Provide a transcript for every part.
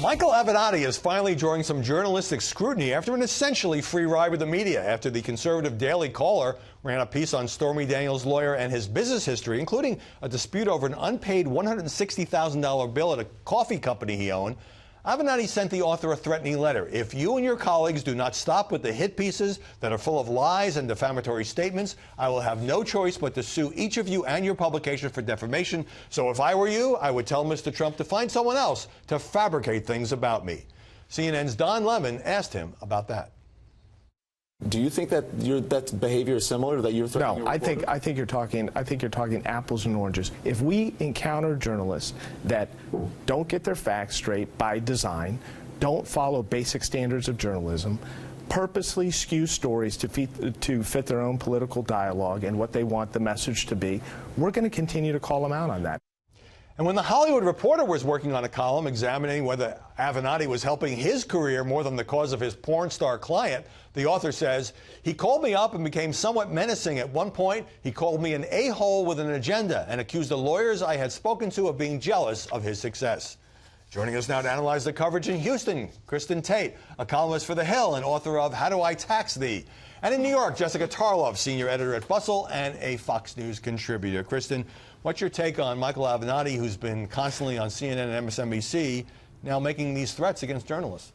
Michael Avenatti is finally drawing some journalistic scrutiny after an essentially free ride with the media after the conservative Daily Caller ran a piece on Stormy Daniels' lawyer and his business history, including a dispute over an unpaid $160,000 bill at a coffee company he owned. Avenatti sent the author a threatening letter. If you and your colleagues do not stop with the hit pieces that are full of lies and defamatory statements, I will have no choice but to sue each of you and your publication for defamation. So if I were you, I would tell Mr. Trump to find someone else to fabricate things about me. CNN's Don Lemon asked him about that. Do you think that that behavior is similar, that you're threatening? No, I think you're talking apples and oranges. If we encounter journalists that don't get their facts straight by design, don't follow basic standards of journalism, purposely skew stories to fit their own political dialogue and what they want the message to be, we're going to continue to call them out on that. And when The Hollywood Reporter was working on a column examining whether Avenatti was helping his career more than the cause of his porn star client, the author says, he called me up and became somewhat menacing. At one point, he called me an a-hole with an agenda and accused the lawyers I had spoken to of being jealous of his success. Joining us now to analyze the coverage in Houston, Kristen Tate, a columnist for The Hill and author of How Do I Tax Thee? And in New York, Jessica Tarlov, senior editor at Bustle and a Fox News contributor. Kristen, what's your take on Michael Avenatti, who's been constantly on CNN and MSNBC, now making these threats against journalists?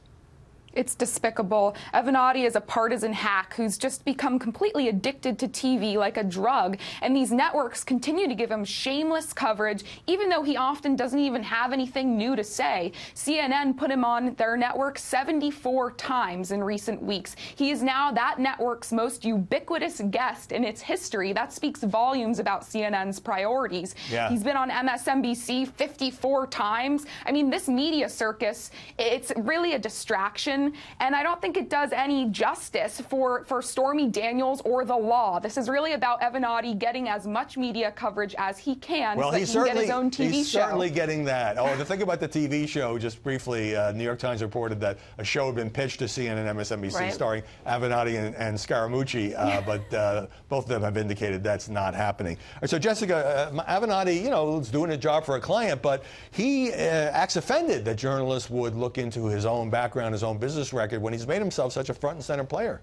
It's despicable. Avenatti is a partisan hack who's just become completely addicted to TV like a drug, and these networks continue to give him shameless coverage, even though he often doesn't even have anything new to say. CNN put him on their network 74 times in recent weeks. He is now that network's most ubiquitous guest in its history. That speaks volumes about CNN's priorities. Yeah. He's been on MSNBC 54 times. I mean, this media circus, it's really a distraction. And I don't think it does any justice for Stormy Daniels or the law. This is really about Avenatti getting as much media coverage as he can, so that he can get his own TV show. He's certainly getting that. Oh, the thing about the TV show, just briefly, New York Times reported that a show had been pitched to CNN and MSNBC, right, starring Avenatti and Scaramucci, but both of them have indicated that's not happening. So, Jessica, Avenatti, you know, is doing a job for a client, but he acts offended that journalists would look into his own background, his own business record, when he's made himself such a front and center player.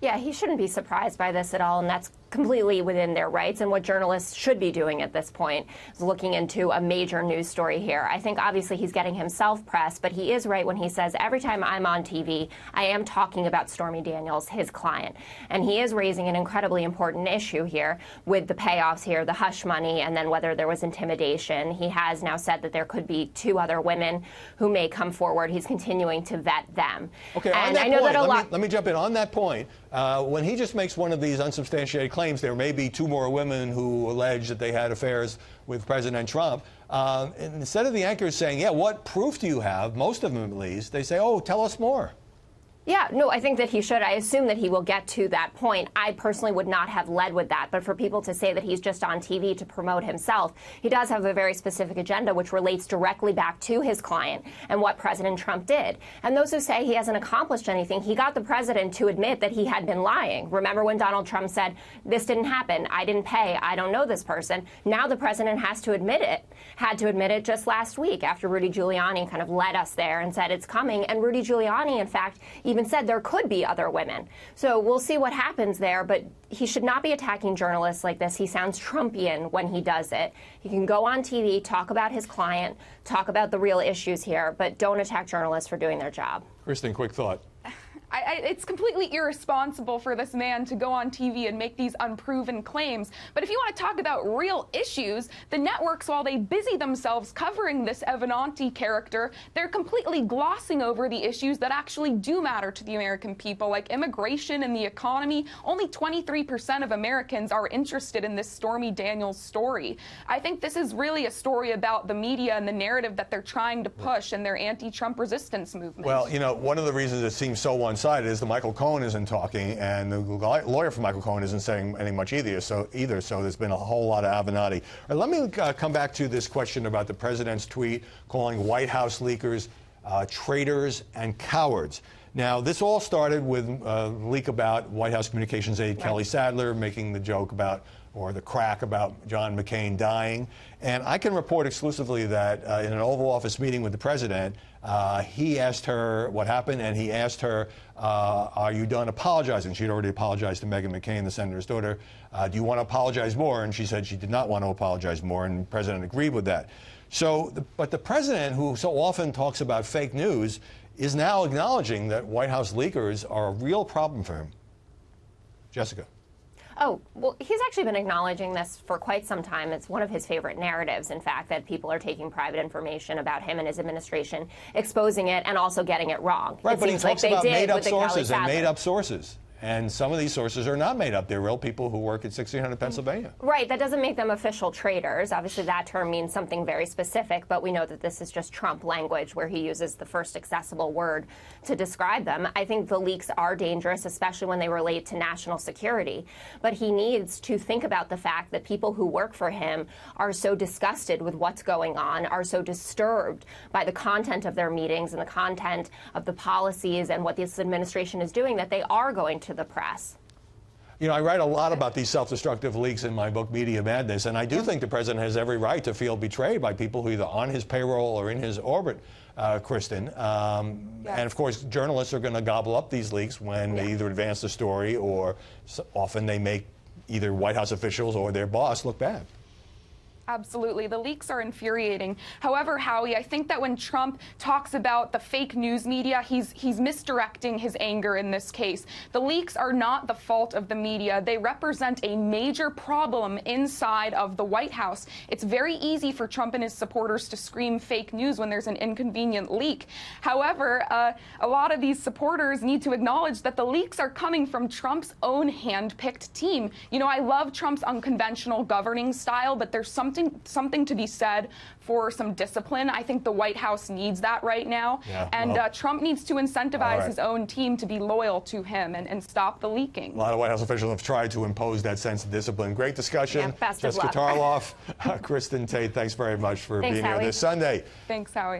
Yeah, he shouldn't be surprised by this at all, and that's completely within their rights. And what journalists should be doing at this point is looking into a major news story here. I think obviously he's getting himself press, but he is right when he says every time I'm on TV, I am talking about Stormy Daniels, his client. And he is raising an incredibly important issue here with the payoffs here, the hush money, and then whether there was intimidation. He has now said that there could be 2 other women who may come forward. He's continuing to vet them. Okay, and on that point, let me jump in on that point. When he just makes one of these unsubstantiated claims, there may be 2 more women who allege that they had affairs with President Trump. Instead of the anchors saying, yeah, what proof do you have, most of them at least, they say, oh, tell us more. Yeah, no, I think that he should. I assume that he will get to that point. I personally would not have led with that. But for people to say that he's just on TV to promote himself, he does have a very specific agenda which relates directly back to his client and what President Trump did. And those who say he hasn't accomplished anything, he got the president to admit that he had been lying. Remember when Donald Trump said, this didn't happen, I didn't pay, I don't know this person. Now the president has to admit it. Had to admit it just last week after Rudy Giuliani kind of led us there and said it's coming. And Rudy Giuliani, in fact, even said there could be other women. So we'll see what happens there, but he should not be attacking journalists like this. He sounds Trumpian when he does it. He can go on TV, talk about his client, talk about the real issues here, but don't attack journalists for doing their job. Kristen, quick thought. It's completely irresponsible for this man to go on TV and make these unproven claims. But if you want to talk about real issues, the networks, while they busy themselves covering this Avenatti character, they're completely glossing over the issues that actually do matter to the American people, like immigration and the economy. Only 23% of Americans are interested in this Stormy Daniels story. I think this is really a story about the media and the narrative that they're trying to push and their anti-Trump resistance movement. Well, you know, one of the reasons it seems so one-sided is that Michael Cohen isn't talking, and the lawyer for Michael Cohen isn't saying any much either. So there's been a whole lot of Avenatti. All right, let me come back to this question about the president's tweet calling White House leakers traitors and cowards. Now, this all started with a leak about White House communications aide Kelly Sadler making the joke about or the crack about John McCain dying. And I can report exclusively that in an Oval Office meeting with the president, he asked her what happened, and he asked her, are you done apologizing? She'd already apologized to Meghan McCain, the senator's daughter. Do you want to apologize more? And she said she did not want to apologize more, and the president agreed with that. So, but the president, who so often talks about fake news, is now acknowledging that White House leakers are a real problem for him. Jessica. Oh, well, he's actually been acknowledging this for quite some time. It's one of his favorite narratives, in fact, that people are taking private information about him and his administration, exposing it, and also getting it wrong. Right, but he talks about made-up sources and made-up sources. And some of these sources are not made up. They're real people who work at 1600 Pennsylvania. Right. That doesn't make them official traitors. Obviously, that term means something very specific, but we know that this is just Trump language where he uses the first accessible word to describe them. I think the leaks are dangerous, especially when they relate to national security. But he needs to think about the fact that people who work for him are so disgusted with what's going on, are so disturbed by the content of their meetings and the content of the policies and what this administration is doing, that they are going to the press. You know, I write a lot about these self-destructive leaks in my book, Media Madness, and I do think the president has every right to feel betrayed by people who are either on his payroll or in his orbit, Kristen. And, of course, journalists are going to gobble up these leaks when they either advance the story or often they make either White House officials or their boss look bad. Absolutely. The leaks are infuriating. However, Howie, I think that when Trump talks about the fake news media, he's misdirecting his anger in this case. The leaks are not the fault of the media. They represent a major problem inside of the White House. It's very easy for Trump and his supporters to scream fake news when there's an inconvenient leak. However, a lot of these supporters need to acknowledge that the leaks are coming from Trump's own hand-picked team. You know, I love Trump's unconventional governing style, but there's something to be said for some discipline. I think the White House needs that right now. Yeah, and Trump needs to incentivize his own team to be loyal to him and stop the leaking. A lot of White House officials have tried to impose that sense of discipline. Great discussion. Yeah, best of Jessica luck. Tarloff, Kristen Tate, thanks very much for being Howie. here this Sunday. Thanks, Howie.